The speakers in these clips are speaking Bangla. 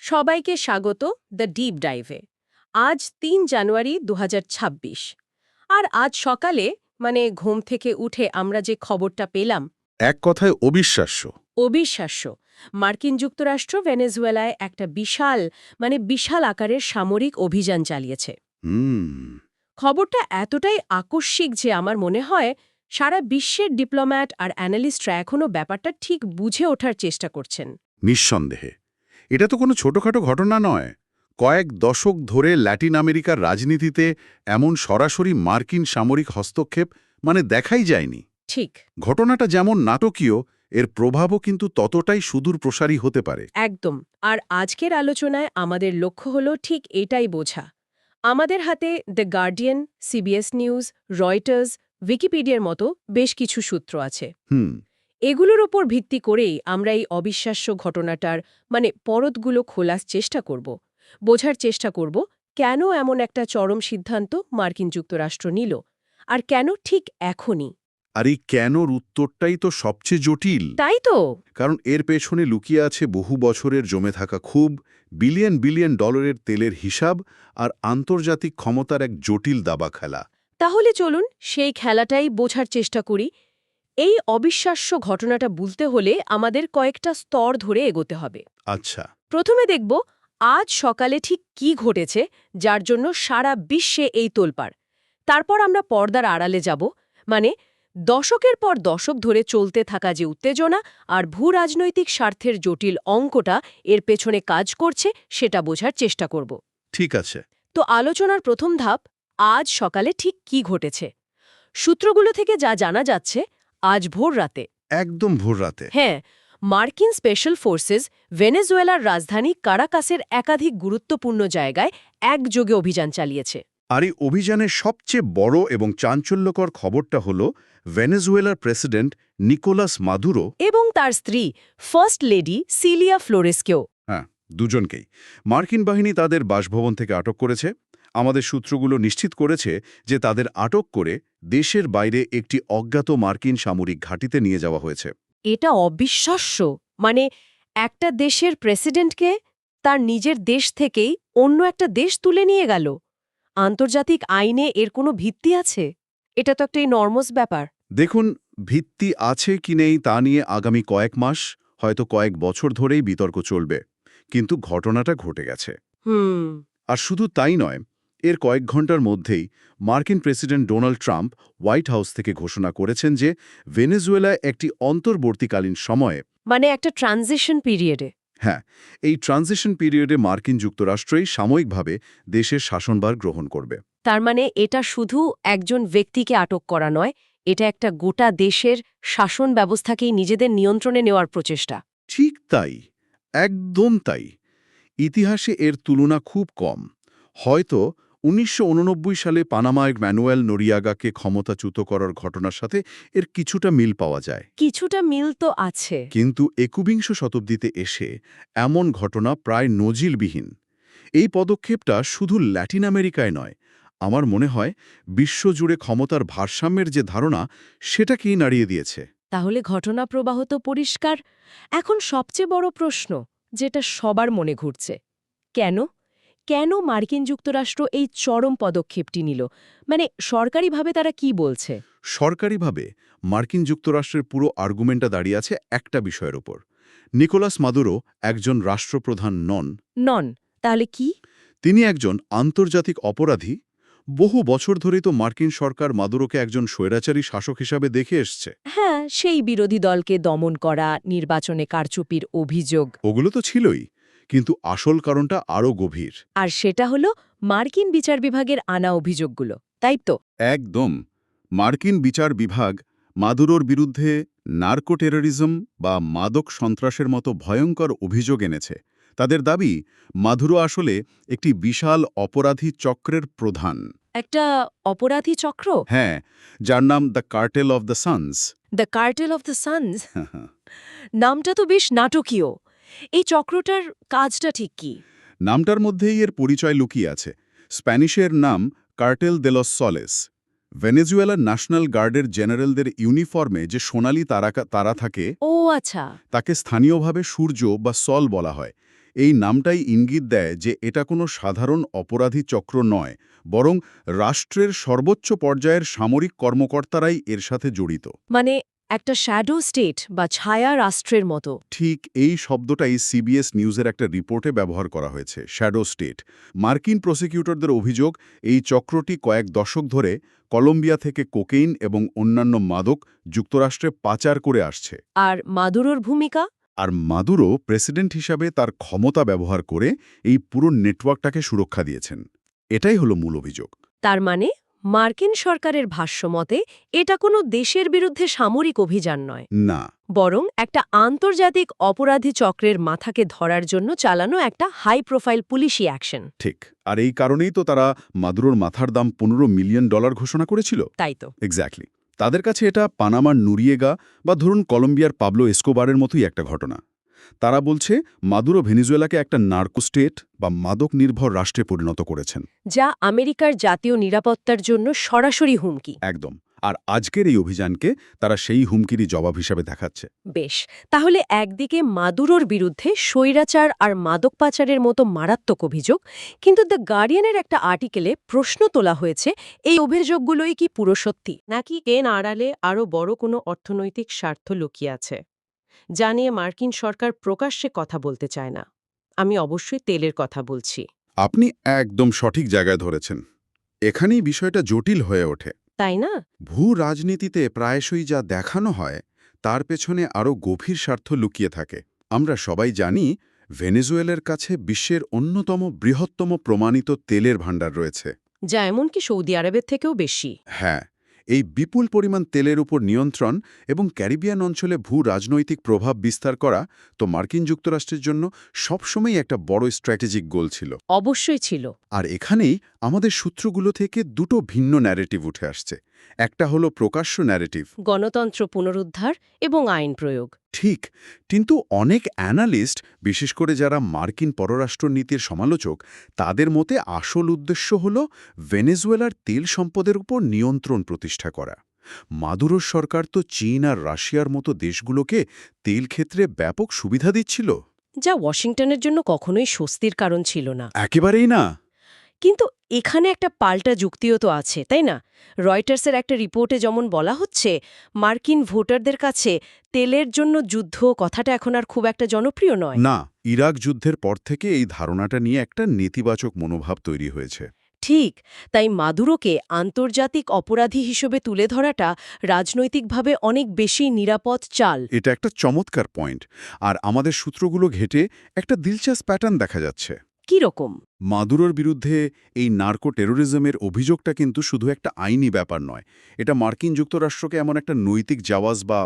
সবাইকে স্বাগত দ্য ডিপ ডাইভে। আজ ৩ জানুয়ারি ২০২৬। আর আজ সকালে ঘুম থেকে উঠে আমরা যে খবরটা পেলাম, এক কথায় অবিশ্বাস্য। অবিশ্বাস্য। মার্কিন যুক্তরাষ্ট্র ভেনেজুয়েলায় একটা বিশাল আকারের সামরিক অভিযান চালিয়েছে। হুম। খবরটা এতটাই আকস্মিক যে আমার মনে হয় সারা বিশ্বের ডিপ্লোম্যাট আর অ্যানালিস্টরা এখনও ব্যাপারটা ঠিক বুঝে ওঠার চেষ্টা করছেন। নিঃসন্দেহে এটা তো কোনো ছোটখাটো ঘটনা নয়। কয়েক দশক ধরে ল্যাটিন আমেরিকার রাজনীতিতে এমন সরাসরি মার্কিন সামরিক হস্তক্ষেপ দেখাই যায়নি। ঠিক ঘটনাটা যেমন নাটকীয়, এর প্রভাবও কিন্তু ততটাই সুদূর প্রসারী হতে পারে। একদম। আর আজকের আলোচনায় আমাদের লক্ষ্য হলো ঠিক এটাই বোঝা। আমাদের হাতে the Guardian, CBS News, Reuters, উইকিপিডিয়ার মতো বেশ কিছু সূত্র আছে। হুম। এগুলোর ওপর ভিত্তি করেই আমরা এই অবিশ্বাস্য ঘটনাটার পরতগুলো খোলার চেষ্টা করব, বোঝার চেষ্টা করব কেন এমন একটা চরম সিদ্ধান্ত মার্কিন যুক্তরাষ্ট্র নিল, আর কেন ঠিক এখনই। আর এই কেনর উত্তরটাই তো সবচেয়ে জটিল। তাই তো। কারণ এর পেছনে লুকিয়ে আছে বহু বছরের জমে থাকা ক্ষোভ, বিলিয়ন বিলিয়ন ডলারের তেলের হিসাব আর আন্তর্জাতিক ক্ষমতার এক জটিল দাবা খেলা। তাহলে চলুন সেই খেলাটাই বোঝার চেষ্টা করি। এই অবিশ্বাস্য ঘটনাটা বুঝতে হলে আমাদের কয়েকটা স্তর ধরে এগোতে হবে। আচ্ছা। প্রথমে দেখব আজ সকালে ঠিক কি ঘটেছে যার জন্য সারা বিশ্বে এই তোলপাড়। তারপর আমরা পর্দার আড়ালে যাব, দশকের পর দশক ধরে চলতে থাকা যে উত্তেজনা আর ভূরাজনৈতিক স্বার্থের জটিল অঙ্কটা এর পেছনে কাজ করছে সেটা বোঝার চেষ্টা করব। ঠিক আছে। তো আলোচনার প্রথম ধাপ, আজ সকালে ঠিক কি ঘটেছে। সূত্রগুলো থেকে যা জানা যাচ্ছে, আজ ভোর রাতে, একদম ভোর রাতে। হ্যাঁ, মার্কিন স্পেশাল ফোর্সেস ভেনেজুয়েলার রাজধানী কারাকাসের একাধিক গুরুত্বপূর্ণ জায়গায় একযোগে অভিযান চালিয়েছে। আর এই অভিযানের সবচেয়ে বড় এবং চাঞ্চল্যকর খবরটা হলো ভেনেজুয়েলার প্রেসিডেন্ট নিকোলাস মাদুরো এবং তার স্ত্রী ফার্স্ট লেডি সিলিয়া ফ্লোরেসকেও। হ্যাঁ, দুজনকেই মার্কিন বাহিনী তাদের বাসভবন থেকে আটক করেছে। আমাদের সূত্রগুলো নিশ্চিত করেছে যে তাদের আটক করে দেশের বাইরে একটি অজ্ঞাত মার্কিন সামরিক ঘাঁটিতে নিয়ে যাওয়া হয়েছে। এটা অবিশ্বাস্য। একটা দেশের প্রেসিডেন্টকে তার নিজের দেশ থেকেই অন্য একটা দেশ তুলে নিয়ে গেল। আন্তর্জাতিক আইনে এর কোনো ভিত্তি আছে? এটা তো একটা নর্মাস ব্যাপার। দেখুন, ভিত্তি আছে কি নেই তা নিয়ে আগামী কয়েক মাস, হয়তো কয়েক বছর ধরেই বিতর্ক চলবে, কিন্তু ঘটনাটা ঘটে গেছে। হুম। আর শুধু তাই নয়, এর কয়েক ঘন্টার মধ্যেই মার্কিন president Donald Trump white house থেকে ঘোষণা করেছেন যে ভেনেজুয়েলায় একটি অন্তর্বর্তীকালীন সময়ে, একটা ট্রানজিশন পিরিয়ডে। হ্যাঁ, এই ট্রানজিশন পিরিয়ডে মার্কিন যুক্তরাষ্ট্রই সাময়িকভাবে দেশের শাসনভার গ্রহণ করবে। তার এটা শুধু একজন ব্যক্তিকে আটক করা নয়, এটা একটা গোটা দেশের শাসন ব্যবস্থাকেই নিজেদের নিয়ন্ত্রণে নেওয়ার প্রচেষ্টা। ঠিক তাই, একদম তাই। ইতিহাসে এর তুলনা খুব কম। হয়তো ১৯৮৯ সালে পানামায় ম্যানুয়েল নোরিয়াগাকে ক্ষমতাচ্যুত করার ঘটনার সাথে এর কিছুটা মিল পাওয়া যায়। কিছুটা মিল তো আছে। কিন্তু একবিংশ শতাব্দীতে এসে এমন ঘটনা প্রায় নজিরবিহীন। এই পদক্ষেপটা শুধু ল্যাটিন আমেরিকায় নয়, আমার মনে হয় বিশ্বজুড়ে ক্ষমতার ভারসাম্যের যে ধারণা সেটাকেই নাড়িয়ে দিয়েছে। তাহলে ঘটনা প্রবাহ তো পরিষ্কার। এখন সবচেয়ে বড় প্রশ্ন, যেটা সবার মনে ঘুরছে, কেন কেন মার্কিন যুক্তরাষ্ট্র এই চরম পদক্ষেপটি নিল? সরকারিভাবে তারা কি বলছে? সরকারিভাবে মার্কিন যুক্তরাষ্ট্রের পুরো আর্গুমেন্টটা দাঁড়িয়ে আছে একটা বিষয়ের ওপর। নিকোলাস মাদুরো একজন রাষ্ট্রপ্রধান নন। নন? তাহলে কি? তিনি একজন আন্তর্জাতিক অপরাধী। বহু বছর ধরেই তো মার্কিন সরকার মাদুরোকে একজন স্বৈরাচারী শাসক হিসাবে দেখে এসছে। হ্যাঁ, সেই বিরোধী দলকে দমন করা, নির্বাচনে কারচুপির অভিযোগ। ওগুলো তো ছিলই, কিন্তু আসল কারণটা আরও গভীর। আর সেটা হলো মার্কিন বিচার বিভাগের আনা অভিযোগগুলো, তাই তো? একদম। মার্কিন বিচার বিভাগ মাদুরোর বিরুদ্ধে নার্কো টেররিজম বা মাদক সন্ত্রাসের মতো ভয়ঙ্কর অভিযোগ এনেছে। তাদের দাবি, মাদুরো আসলে একটি বিশাল অপরাধী চক্রের প্রধান। একটা অপরাধী চক্র? হ্যাঁ, যার নাম the cartel of the suns. The cartel of the suns? নামটা তো বেশ নাটকীয়। এই চক্রটার কাজটা ঠিক কি? নামটার মধ্যেই এর পরিচয় লুকিয়ে আছে। স্প্যানিশের নাম কার্টেল দে লস সলেস। ভেনেজুয়েলার ন্যাশনাল গার্ডের জেনারেলদের ইউনিফর্মে যে সোনালি তারা থাকে, ও আচ্ছা। তাকে স্থানীয়ভাবে সূর্য বা সল বলা হয়। এই নামটাই ইঙ্গিত দেয় যে এটা কোনো সাধারণ অপরাধী চক্র নয়, বরং রাষ্ট্রের সর্বোচ্চ পর্যায়ের সামরিক কর্মকর্তারাই এর সাথে জড়িত। মানে একটা শ্যাডো স্টেট বা ছায়া রাষ্ট্রের মতো। ঠিক এই শব্দটাই সিবিএস নিউজের একটা রিপোর্টে ব্যবহার করা হয়েছে, শ্যাডো স্টেট। মার্কিন প্রসিকিউটরদের অভিযোগ, এই চক্রটি কয়েক দশক ধরে কলম্বিয়া থেকে কোকেইন এবং অন্যান্য মাদক যুক্তরাষ্ট্রে পাচার করে আসছে। আর মাদুরোর ভূমিকা? আর মাদুরো প্রেসিডেন্ট হিসাবে তার ক্ষমতা ব্যবহার করে এই পুরো নেটওয়ার্কটাকে সুরক্ষা দিয়েছেন। এটাই হলো মূল অভিযোগ। তার মানে মার্কিন সরকারের ভাষ্যমতে এটা কোনো দেশের বিরুদ্ধে সামরিক অভিযান নয়, না, বরং একটা আন্তর্জাতিক অপরাধী চক্রের মাথাকে ধরার জন্য চালানো একটা হাই প্রোফাইল পুলিশি অ্যাকশন। ঠিক। আর এই কারণেই তো তারা মাদুরোর মাথার দাম $15 মিলিয়ন ঘোষণা করেছিল। তাই তো। এক্স্যাক্টলি। তাদের কাছে এটা পানামার নুরিয়েগা বা ধরুন কলম্বিয়ার পাবলো এসকোবারের মতোই একটা ঘটনা। তারা বলছে মাদুরো ভেনেজুয়েলাকে একটা নার্কো স্টেট বা মাদক নির্ভর রাষ্ট্রে পরিণত করেছেন, যা আমেরিকার জাতীয় নিরাপত্তার জন্য সরাসরি হুমকি। একদম। আর আজকের এই অভিযানকে তারা সেই হুমকিরই জবাব হিসাবে দেখাচ্ছে। বেশ, তাহলে একদিকে মাদুরোর বিরুদ্ধে স্বৈরাচার আর মাদক পাচারের মতো মারাত্মক অভিযোগ, কিন্তু দ্য গার্ডিয়ানের একটা আর্টিকেলে প্রশ্ন তোলা হয়েছে এই অভিযোগগুলোই কি পুরো সত্যি, নাকি এর আড়ালে আরও বড় কোনো অর্থনৈতিক স্বার্থ লুকিয়ে আছে, যা নিয়ে মার্কিন সরকার প্রকাশ্যে কথা বলতে চায় না। আমি অবশ্যই তেলের কথা বলছি। আপনি একদম সঠিক জায়গায় ধরেছেন। এখানেই বিষয়টা জটিল হয়ে ওঠে। তাই না? ভূ রাজনীতিতে প্রায়শই যা দেখানো হয় তার পেছনে আরও গভীর স্বার্থ লুকিয়ে থাকে। আমরা সবাই জানি ভেনেজুয়েলার কাছে বিশ্বের অন্যতম বৃহত্তম প্রমাণিত তেলের ভাণ্ডার রয়েছে, যা এমনকি সৌদি আরবের থেকেও বেশি। হ্যাঁ। এই বিপুল পরিমাণ তেলের উপর নিয়ন্ত্রণ এবং ক্যারিবিয়ান অঞ্চলে ভূ রাজনৈতিক প্রভাব বিস্তার করা তো মার্কিন যুক্তরাষ্ট্রের জন্য সবসময়ই একটা বড় স্ট্র্যাটেজিক গোল ছিল। অবশ্যই ছিল। আর এখানেই আমাদের সূত্রগুলো থেকে দুটো ভিন্ন ন্যারেটিভ উঠে আসছে। একটা হলো প্রকাশ্য ন্যারেটিভ, গণতন্ত্র পুনরুদ্ধার এবং আইন প্রয়োগ। ঠিক। কিন্তু অনেক অ্যানালিস্ট, বিশেষ করে যারা মার্কিন পররাষ্ট্রনীতির সমালোচক, তাদের মতে আসল উদ্দেশ্য হল ভেনেজুয়েলার তেল সম্পদের উপর নিয়ন্ত্রণ প্রতিষ্ঠা করা। মাদুরোর সরকার তো চীন আর রাশিয়ার মতো দেশগুলোকে তেল ক্ষেত্রে ব্যাপক সুবিধা দিচ্ছিল, যা ওয়াশিংটনের জন্য কখনোই স্বস্তির কারণ ছিল না। একেবারেই না। কিন্তু এখানে একটা পাল্টা যুক্তিও তো আছে, তাই না? রয়টার্সের একটা রিপোর্টে যেমন বলা হচ্ছে, মার্কিন ভোটারদের কাছে তেলের জন্য যুদ্ধ কথাটা এখন আর খুব একটা জনপ্রিয় নয়। না, ইরাক যুদ্ধের পর থেকে এই ধারণাটা নিয়ে একটা নেতিবাচক মনোভাব তৈরি হয়েছে। ঠিক। তাই মাদুরোকে আন্তর্জাতিক অপরাধী হিসেবে তুলে ধরাটা রাজনৈতিকভাবে অনেক বেশি নিরাপদ চাল। এটা একটা চমৎকার পয়েন্ট। আর আমাদের সূত্রগুলো ঘেঁটে একটা দিলচাস্প প্যাটার্ন দেখা যাচ্ছে। কি রকম? মাদুরোর বিরুদ্ধে এই নার্কো টেরোরিজমের অভিযোগটা কিন্তু শুধু একটা আইনি ব্যাপার নয়। এটা মার্কিন যুক্তরাষ্ট্রকে এমন একটা নৈতিক জাওয়াজ বা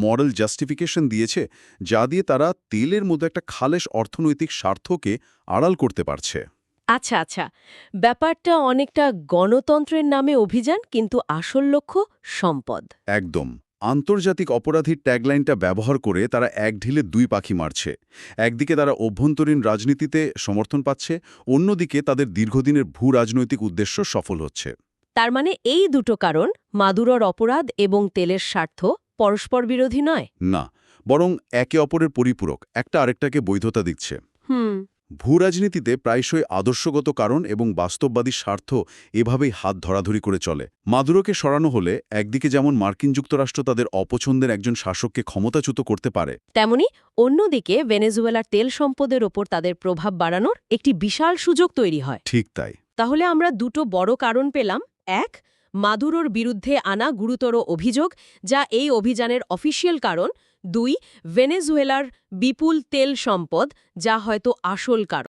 মরাল জাস্টিফিকেশন দিয়েছে, যা দিয়ে তারা তেলের মধ্যে একটা খালেশ অর্থনৈতিক স্বার্থকে আড়াল করতে পারছে। আচ্ছা আচ্ছা, ব্যাপারটা অনেকটা গণতন্ত্রের নামে অভিযান, কিন্তু আসল লক্ষ্য সম্পদ। একদম। আন্তর্জাতিক অপরাধীর ট্যাগলাইনটা ব্যবহার করে তারা এক ঢিলে দুই পাখি মারছে। একদিকে তারা অভ্যন্তরীণ রাজনীতিতে সমর্থন পাচ্ছে, অন্যদিকে তাদের দীর্ঘদিনের ভূ রাজনৈতিক উদ্দেশ্য সফল হচ্ছে। তার মানে এই দুটো কারণ, মাদুরোর অপরাধ এবং তেলের স্বার্থ, পরস্পর বিরোধী নয়। না, বরং একে অপরের পরিপূরক, একটা আরেকটাকে বৈধতা দিচ্ছে। ভূ রাজনীতিতে প্রায়শই আদর্শগত কারণ এবং বাস্তববাদী স্বার্থ এভাবেই হাত ধরাধরি করে চলে। মাদুরোকে সরানো হলে একদিকে যেমন মার্কিন যুক্তরাষ্ট্র তাদের অপছন্দের একজন শাসককে ক্ষমতাচ্যুত করতে পারে, তেমনি অন্যদিকে ভেনেজুয়েলার তেল সম্পদের ওপর তাদের প্রভাব বাড়ানোর একটি বিশাল সুযোগ তৈরি হয়। ঠিক তাই। তাহলে আমরা দুটো বড় কারণ পেলাম। এক, মাদুরোর বিরুদ্ধে আনা গুরুতর অভিযোগ, যা এই অভিযানের অফিসিয়াল কারণ। দুই, ভেনেজুয়েলার বিপুল তেল সম্পদ, যা হয়তো আসল কারণ।